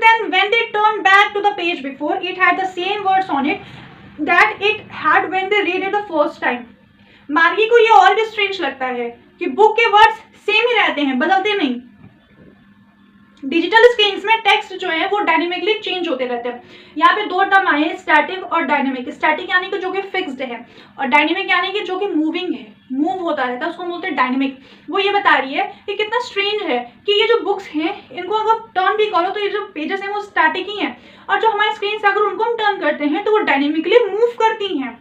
then when they turned back to the page before, it had the same words on it that it had when they read it the first time. मार्गी को ये और भी strange लगता है कि book के words same ही रहते हैं, बदलते नहीं। डिजिटल स्क्रीन्स में टेक्स्ट जो है वो डायनेमिकली चेंज होते रहते हैं। यहाँ पे दो टर्म आए, स्टैटिक और डायनेमिक। स्टैटिक यानी कि जो कि फिक्स्ड है, और डायनेमिक यानी कि जो कि मूविंग है, मूव होता रहता है, उसको बोलते हैं डायनेमिक। वो ये बता रही है कि कितना स्ट्रेंज है कि ये जो बुक्स हैं इनको अगर टर्न भी करो तो ये जो पेजेस हैं वो स्टैटिक ही हैं, और जो हमारी स्क्रीन से अगर उनको हम टर्न करते हैं तो वो डायनेमिकली मूव करती हैं।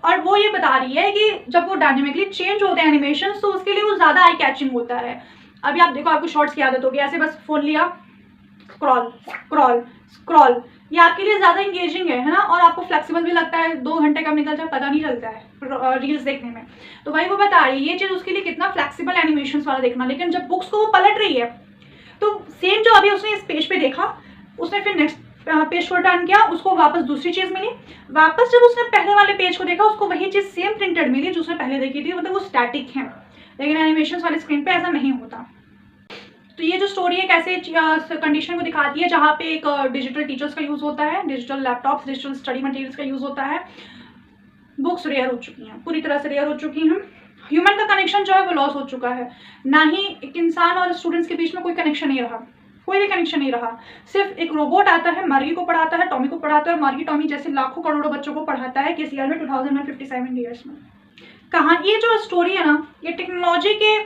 और वो ये बता रही है कि जब वो डायनेमिकली चेंज होते हैं एनिमेशन, तो उसके लिए वो ज़्यादा आई कैचिंग होता है। अभी आप देखो, आपको शॉर्ट्स की आदत होगी, ऐसे बस फोन लिया, स्क्रॉल स्क्रॉल स्क्रॉल, ये आपके लिए ज़्यादा इंगेजिंग है ना, और आपको फ्लेक्सिबल भी लगता है, 2 घंटे कब निकल जाए पता नहीं चलता है रील्स देखने में। तो भाई वो बता रही है ये चीज़ उसके लिए कितना फ्लेक्सिबल एनिमेशन वाला देखना। लेकिन जब बुक्स को वो पलट रही है तो सेम जो अभी उसने इस पेज पे देखा, उसने फिर नेक्स्ट पेज को टर्न किया, उसको वापस दूसरी चीज़ मिली। वापस जब उसने पहले वाले पेज को देखा, उसको वही चीज़ सेम प्रिंटेड मिली जो उसने पहले देखी थी। मतलब वो स्टैटिक है, लेकिन एनिमेशन वाले स्क्रीन पे ऐसा नहीं होता। तो ये जो स्टोरी है कैसे कंडीशन को दिखाती है, जहाँ पे एक डिजिटल टीचर्स का यूज़ होता है, digital laptops, digital study materials का यूज़ होता है। बुक्स रेयर हो चुकी हैं, पूरी तरह से रेयर हो चुकी हैं। ह्यूमन का कनेक्शन जो है वो लॉस हो चुका है, ना ही एक इंसान और स्टूडेंट्स के बीच में कोई कनेक्शन नहीं रहा, कोई भी कनेक्शन नहीं रहा। सिर्फ एक रोबोट आता है, मार्गी को पढ़ाता है, टॉमी को पढ़ाता है, और मार्गी टॉमी जैसे लाखों करोड़ों बच्चों को पढ़ाता है किस ईयर में, 2057 ईयर्स में। कहानी, ये जो स्टोरी है ना, ये टेक्नोलॉजी के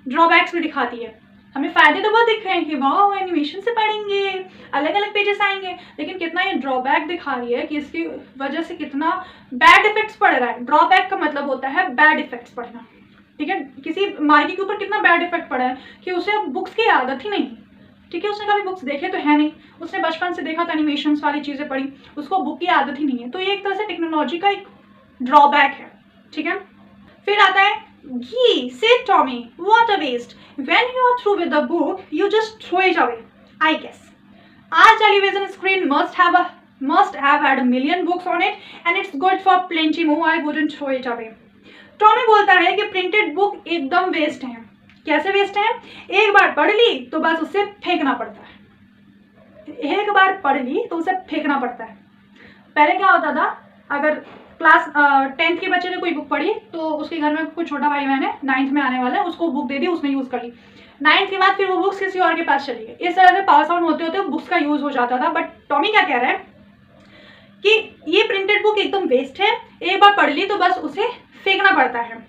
ड्रॉबैक्स भी दिखाती है। हमें फ़ायदे तो बहुत दिख रहे हैं कि वाह एनिमेशन से पढ़ेंगे, अलग अलग पेजेस आएंगे, लेकिन कितना ये ड्रॉबैक दिखा रही है कि इसकी वजह से कितना बैड इफेक्ट्स पड़ रहा है। ड्रॉबैक का मतलब होता है बैड इफेक्ट्स पड़ना, ठीक है। किसी मार्गी के ऊपर कितना बैड इफेक्ट पड़ा है कि उसे अब बुक्स की आदत ही नहीं, ठीक है। उसने कभी बुक्स देखे तो है नहीं, उसने बचपन से देखा तो एनिमेशन वाली चीज़ें पढ़ी, उसको बुक की आदत ही नहीं है। तो ये एक तरह से टेक्नोलॉजी का एक ड्रॉबैक है, ठीक है। फिर आता है Gee, said Tommy, what a waste. When you are through with the book, you just throw it away, I guess. Our television screen must have had a million books on it, and it's good for plenty more. I wouldn't throw it away. Tommy बोलता है कि printed book एकदम waste है। कैसे waste है? एक बार पढ़ ली तो बस उसे फेंकना पड़ता है। एक बार पढ़ ली तो उसे फेंकना पड़ता है। पहले क्या होता था, अगर क्लास 10th के बच्चे ने कोई बुक पढ़ी तो उसके घर में कोई छोटा भाई बहन है 9th में आने वाला है, उसको बुक दे दी, उसने यूज़ कर ली। 9th के बाद फिर वो बुक्स किसी और के पास चली गई। इस तरह से पास आउट होते होते बुक्स का यूज़ हो जाता था। बट टॉमी क्या कह रहा है कि ये प्रिंटेड बुक एकदम वेस्ट है, एक बार पढ़ ली तो बस उसे फेंकना पड़ता है।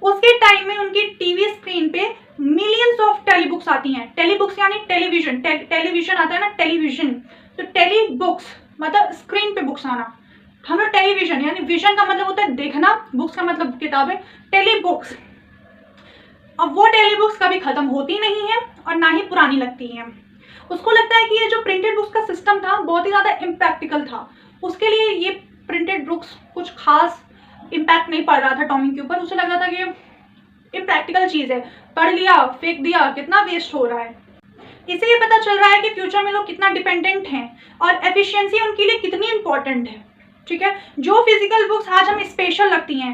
उसके टाइम में उनकी टीवी स्क्रीन पे मिलियंस ऑफ टेलीबुक्स आती हैं। टेलीबुक्स यानी टेलीविजन, टेलीविजन आता है ना, टेलीविजन। तो टेली बुक्स मतलब स्क्रीन पे बुक्स आना। हम लोग टेलीविजन यानी विजन का मतलब होता है देखना, बुक्स का मतलब किताबें, टेली बुक्स। अब वो टेली बुक्स कभी खत्म होती नहीं है और ना ही पुरानी लगती हैं। उसको लगता है कि ये जो प्रिंटेड बुक्स का सिस्टम था बहुत ही ज़्यादा इम्प्रैक्टिकल था, उसके लिए ये प्रिंटेड बुक्स कुछ खास इम्पैक्ट नहीं पड़ रहा था टॉमी के ऊपर। उसे लग रहा था कि इम्प्रैक्टिकल चीज़ है, पढ़ लिया फेंक दिया, कितना वेस्ट हो रहा है। इससे ये पता चल रहा है कि फ्यूचर में लोग कितना डिपेंडेंट हैं और एफिशिएंसी उनके लिए कितनी इंपॉर्टेंट है, ठीक है। जो फिजिकल बुक्स आज हम स्पेशल लगती हैं,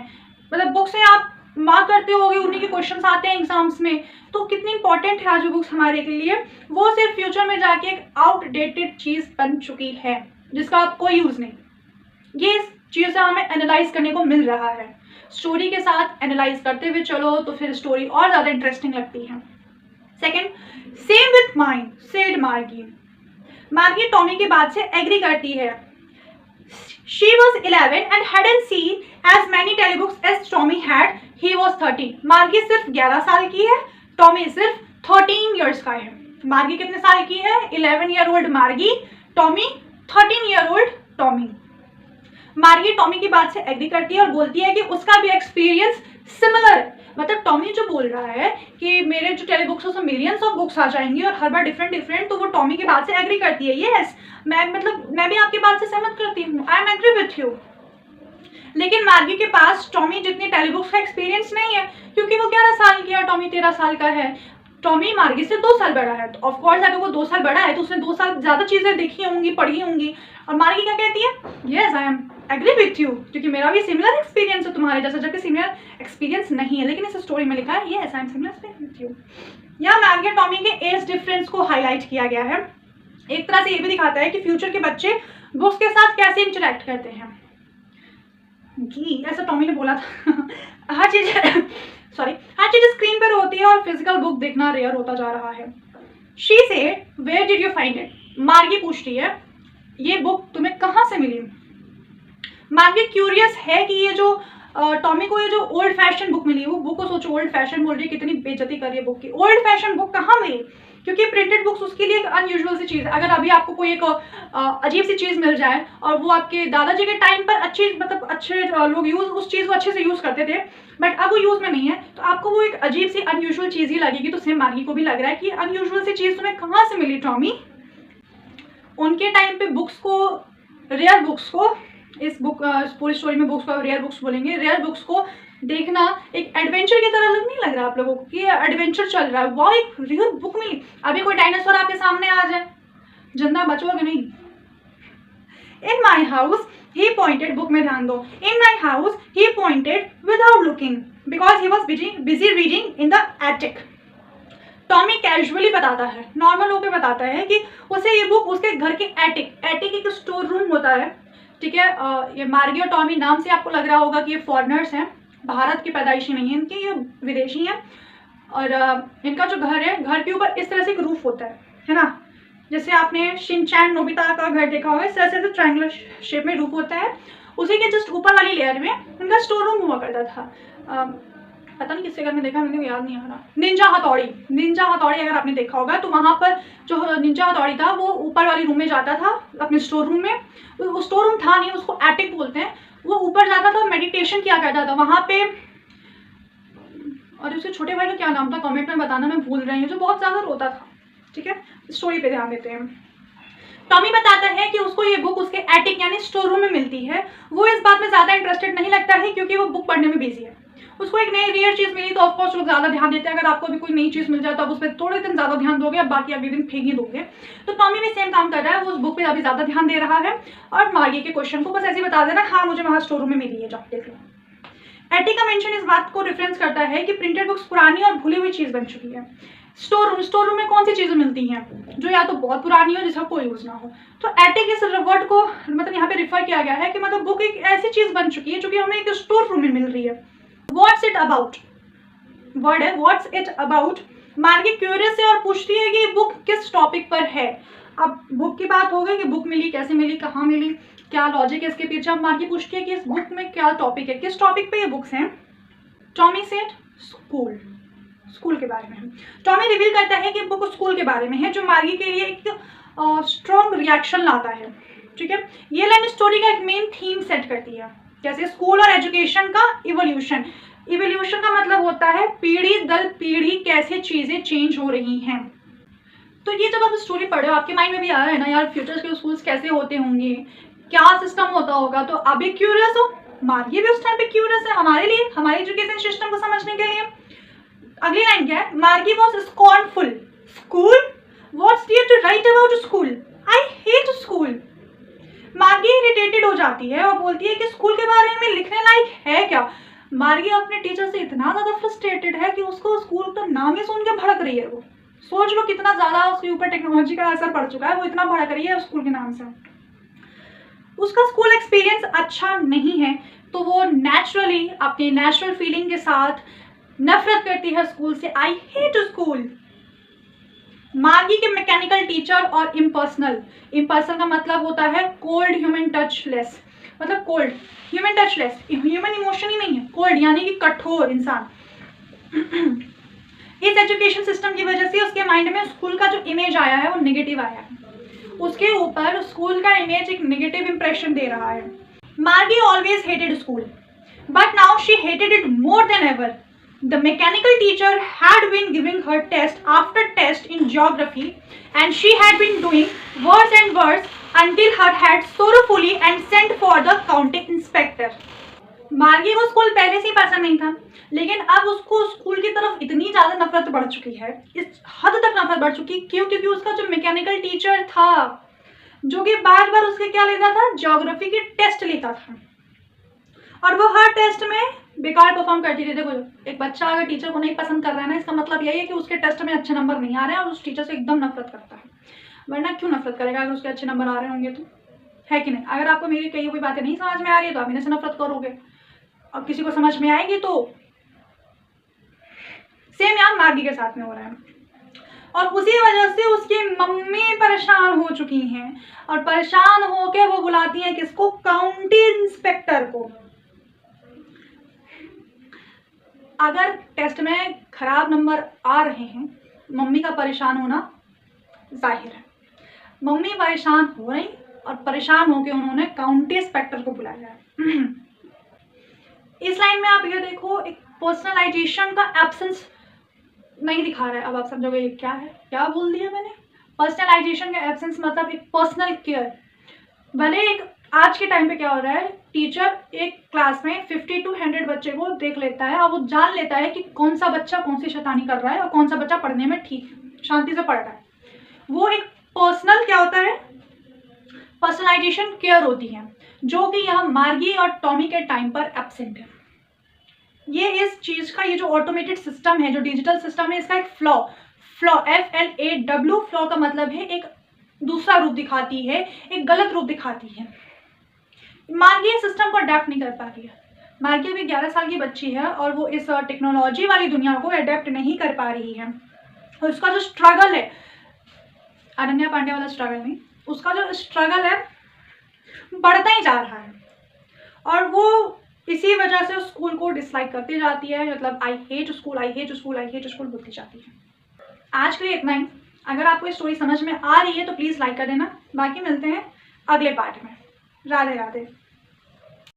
मतलब बुक्स से आप मार्क करते होगे, उन्हीं के क्वेश्चंस आते हैं एग्जाम्स में, तो कितनी इंपॉर्टेंट है आज जो बुक्स हमारे के लिए, वो सिर्फ फ्यूचर में जाके एक आउटडेटेड चीज़ बन चुकी है जिसका आप कोई यूज़ नहीं। ये चीज़ से हमें एनालाइज करने को मिल रहा है। स्टोरी के साथ एनालाइज करते हुए चलो तो फिर स्टोरी और ज़्यादा इंटरेस्टिंग लगती है। Second, same with mine said मार्गी। मार्गी टॉमी की बात से एग्री करती है। She was 11 and hadn't seen as many telebooks as Tommy had. He was 13. मार्गी सिर्फ 11 साल की है, टॉमी सिर्फ 13 years का है। मार्गी कितने साल की है? 11 year old मार्गी, टॉमी 13 year old टॉमी। मार्गी टॉमी की बात से एग्री करती है और बोलती है कि उसका भी एक्सपीरियंस सिमिलर है। मतलब टॉमी जो बोल रहा है कि मेरे जो टेलीबुक्स उसमें मिलियंस ऑफ बुक्स आ जाएंगी और हर बार डिफरेंट, तो वो टॉमी की बात से एग्री करती है। यस, मैं भी आपकी बात से सहमत करती हूँ, I am agree with you. लेकिन मार्गी के पास टॉमी जितनी टेलीबुक्स का एक्सपीरियंस नहीं है, क्योंकि वो 11 साल की है, टॉमी 13 साल का है। टॉमी मार्गी से 2 साल बड़ा है, तो ऑफकोर्स अगर वो 2 साल बड़ा है तो उसने 2 साल ज़्यादा चीज़ें देखी होंगी, पढ़ी होंगी। और मार्गी क्या कहती है? Yes, I am agree with you, क्योंकि मेरा भी सिमिलर एक्सपीरियंस है तुम्हारे जैसा, जबकि सिमिलर एक्सपीरियंस नहीं है, लेकिन इस स्टोरी में लिखा है yes I M similar experience with you. यहाँ मार्गी और टॉमी के एज डिफरेंस को हाईलाइट किया गया है। एक तरह से ये भी दिखाता है कि फ्यूचर के बच्चे बुक्स के साथ कैसे इंटरेक्ट करते हैं। ऐसा टॉमी ने बोला था। हर चीज हर चीज स्क्रीन पर होती है और फिजिकल बुक देखना रेयर होता जा रहा है। She said, where did you find it? Margi पूछती है, ये बुक तुम्हें कहाँ से मिली? मार्गी क्यूरियस है कि ये जो टॉमी को ये जो ओल्ड फैशन बुक मिली, वो बुक को सोचो ओल्ड फैशन बोल रही है, कितनी बेइज्जती कर रही है बुक की। ओल्ड फैशन बुक कहाँ मिली? क्योंकि प्रिंटेड बुक्स उसके लिए एक अनयूजुअल सी चीज़ है। अगर अभी आपको कोई एक अजीब सी चीज़ मिल जाए और वो आपके दादाजी के टाइम पर अच्छे लोग उस चीज़ को अच्छे से यूज़ करते थे, बट अब वो यूज़ में नहीं है, तो आपको वो एक अजीब सी अनयूजुअल चीज़ ही लगेगी। तो सेम मार्गी को भी लग रहा है कि अनयूजुअल सी चीज़ तुम्हें कहाँ से मिली टॉमी? उनके टाइम पे बुक्स को, रेयर बुक्स को, इस पूरी स्टोरी में बुक्स को रेयर बुक्स बोलेंगे, रेयर बुक्स को देखना एक एडवेंचर की तरह नहीं लग रहा आप लोगों को कि एडवेंचर चल रहा है? वाह, एक रियल बुक मिली। अभी कोई डायनासोर आपके सामने आ जाए, जिंदा बचोगे नहीं। In my house he pointed, book में ध्यान दो, in my house he pointed without looking because he was busy reading in the attic. Tommy casually बताता है, नॉर्मल होकर बताता है कि उसे ये बुक उसके घर के एटिक एक स्टोर रूम होता है, ठीक है। ये मार्गी और टॉमी नाम से आपको लग रहा होगा कि ये फॉरेनर्स हैं, भारत की पैदाइशी नहीं है इनकी, ये विदेशी हैं। और इनका जो घर है, घर के ऊपर इस तरह से एक रूफ होता है ना, जैसे आपने शिनचैन नोबिता का घर देखा होगा, इस तरह से ट्रायंगुलर शेप में रूफ होता है। उसी के जस्ट ऊपर वाली लेयर में इनका स्टोर रूम हुआ करता था। पता नहीं किसके घर में देखा, मुझे याद नहीं आ रहा। निंजा हथौड़ी अगर आपने देखा होगा तो वहाँ पर जो निंजा हथौड़ी था वो ऊपर वाली रूम में जाता था, अपने स्टोर रूम में। वो स्टोर रूम था नहीं, उसको एटिक बोलते हैं। वो ऊपर जाता था, मेडिटेशन किया करता था वहाँ पे। और उसके छोटे भाई का क्या नाम था, कमेंट में बताना, मैं भूल रही हूँ, जो बहुत ज़्यादा रोता था। ठीक है, स्टोरी पे ध्यान देते हैं। टॉमी बताता है कि उसको ये बुक उसके एटिक यानी स्टोर रूम में मिलती है। वो इस बात में ज़्यादा इंटरेस्टेड नहीं लगता है क्योंकि वो बुक पढ़ने में बिजी है। उसको एक नई रेयर चीज़ मिली तो ऑफकोर्स लोग ज़्यादा ध्यान देते हैं। अगर आपको अभी कोई नई चीज़ मिल जाए तो आप उस पर थोड़े दिन ज़्यादा ध्यान दोगे, अब बाकी अगले दिन फेंक ही दोगे। तो टॉमी भी सेम काम कर रहा है, वो उस बुक पे अभी ज़्यादा ध्यान दे रहा है। और मार्गी के क्वेश्चन को बस ऐसे ही बता देना, हाँ मुझे वहाँ स्टोर रूम में मिली है, जाओ देख लो। एटिक का मेंशन इस बात को रेफरेंस करता है कि प्रिंटेड बुक्स पुरानी और भूली हुई चीज़ बन चुकी है। स्टोर रूम में कौन सी चीज़ें मिलती हैं जो या तो बहुत पुरानी हो जिसका कोई यूज़ ना हो। तो एटिक इस वर्ड को मतलब यहाँ पे रिफर किया गया है कि मतलब बुक एक ऐसी चीज़ बन चुकी है जो कि हमें एक स्टोर रूम में मिल रही है। व्हाट्स इट अबाउट वर्ड है, व्हाट्स इट अबाउट। मार्गी क्यूरियस है और पूछती है कि बुक किस टॉपिक पर है। अब बुक की बात हो गई कि बुक मिली, कैसे मिली, कहाँ मिली, क्या लॉजिक है इसके पीछे। अब मार्गी पूछती है कि इस बुक में क्या टॉपिक है, किस टॉपिक पे ये बुक्स हैं। टॉमी सेड स्कूल के बारे में है। टॉमी रिवील करता है कि बुक स्कूल के बारे में है, जो मार्गी के लिए एक स्ट्रॉन्ग रिएक्शन लाता है। ठीक है, ये लाइन स्टोरी का एक मेन थीम सेट करती है, जैसे स्कूल और एजुकेशन का इवोल्यूशन का मतलब होता है पीढ़ी दर पीढ़ी कैसे चीज़ें चेंज हो रही हैं। तो ये जब आप स्टोरी पढ़े हो आपके माइंड में भी आ रहा है ना यार, फ्यूचर के स्कूल्स कैसे होते होंगे, क्या सिस्टम होता होगा। तो आप भी क्यूरियस हो, मार्गी भी उस टाइम पे क्यूरियस है हमारे लिए, हमारे एजुकेशन सिस्टम को समझने के लिए। अगली लाइन क्या है, Margie was scornful school, what's there to write about school, I hate school. Margie irritated हो जाती है और बोलती है कि स्कूल के बारे में लिखने लायक है क्या। मार्गी अपने टीचर से इतना ज़्यादा फ्रस्ट्रेटेड है कि उसको स्कूल का नाम ही सुन के भड़क रही है। वो सोच लो कितना ज़्यादा उसके ऊपर टेक्नोलॉजी का असर पड़ चुका है, वो इतना भड़क रही है स्कूल के नाम से। उसका स्कूल एक्सपीरियंस अच्छा नहीं है तो वो नेचुरली अपनी नेचुरल फीलिंग के साथ नफरत करती है स्कूल से। आई हेट स्कूल। मार्गी के मैकेनिकल टीचर और इम्पर्सनल का मतलब होता है कोल्ड ह्यूमन टच लेस, मतलब cold human touch less, human emotion ही नहीं है, कोल्ड यानी कि कठोर इंसान। इस एजुकेशन सिस्टम की वजह से उसके माइंड में स्कूल का जो इमेज आया है वो नेगेटिव आया है, उसके ऊपर स्कूल का इमेज एक नेगेटिव इंप्रेशन दे रहा है। मार्गी always hated school but now she hated it more than ever. The mechanical teacher had been giving her test after test in geography and she had been doing worse and worse until her head sorrowfully and sent for the county inspector. मार्गी को school पहले से ही पसंद नहीं था, लेकिन अब उसको स्कूल की तरफ इतनी ज़्यादा नफरत बढ़ चुकी है, इस हद तक नफरत बढ़ चुकी। क्यों? क्योंकि उसका जो मैकेनिकल टीचर था जो कि बार बार उसके क्या लेता था, ज्योग्राफी के टेस्ट लेता था और वो हर टेस्ट में बेकार परफॉर्म करती थी। देखो एक बच्चा अगर टीचर को नहीं पसंद कर रहा है ना, इसका मतलब यही है कि उसके टेस्ट में अच्छे नंबर नहीं आ रहे हैं और उस टीचर से एकदम नफरत करता है। वरना क्यों नफरत करेगा अगर उसके अच्छे नंबर आ रहे होंगे तो, है कि नहीं? अगर आपको मेरी कही हुई बातें नहीं समझ में आ रही है तो आप मेरे से नफरत करोगे, और किसी को समझ में आएगी तो सेम यहाँ मार्गी के साथ में हो रहा है। और उसी वजह से उसकी मम्मी परेशान हो चुकी हैं, और परेशान होकर वो बुलाती हैं किसको? काउंटी इंस्पेक्टर को। अगर टेस्ट में खराब नंबर आ रहे हैं, मम्मी का परेशान होना जाहिर है। मम्मी परेशान हो रही और परेशान होकर उन्होंने काउंटी इंस्पेक्टर को बुलाया है। इस लाइन में आप ये देखो, एक पर्सनलाइजेशन का एब्सेंस नहीं दिखा रहा है। अब आप समझोगे ये क्या है, क्या बोल दिया मैंने? पर्सनलाइजेशन का एब्सेंस मतलब एक पर्सनल केयर। भले एक आज के टाइम पे क्या हो रहा है, टीचर एक क्लास में 50 to 100 बच्चे को देख लेता है और वो जान लेता है कि कौन सा बच्चा कौन सी शैतानी कर रहा है और कौन सा बच्चा पढ़ने में ठीक शांति से पढ़ रहा है। वो एक पर्सनल क्या होता है, पर्सनलाइजेशन केयर होती है, जो कि यहाँ मार्गी और टॉमी के टाइम पर एब्सेंट है। ये इस चीज का, ये जो ऑटोमेटेड सिस्टम है, जो डिजिटल सिस्टम है, इसका एक फ्लॉ FLAW फ्लॉ का मतलब है एक दूसरा रूप दिखाती है, एक गलत रूप दिखाती है। मार्गी इस सिस्टम को अडेप्ट नहीं कर पा रही है। मार्गी भी 11 साल की बच्ची है और वो इस टेक्नोलॉजी वाली दुनिया को अडेप्ट नहीं कर पा रही है। और उसका जो स्ट्रगल है, अनन्या पांडे वाला स्ट्रगल नहीं, उसका जो स्ट्रगल है बढ़ता ही जा रहा है, और वो इसी वजह से उस स्कूल को डिसलाइक करती जाती है। मतलब आई हेट स्कूल बोलती जाती है। आज के लिए इतना ही। अगर आपको ये स्टोरी समझ में आ रही है तो प्लीज़ लाइक कर देना। बाकी मिलते हैं अगले पार्ट में। राधे राधे।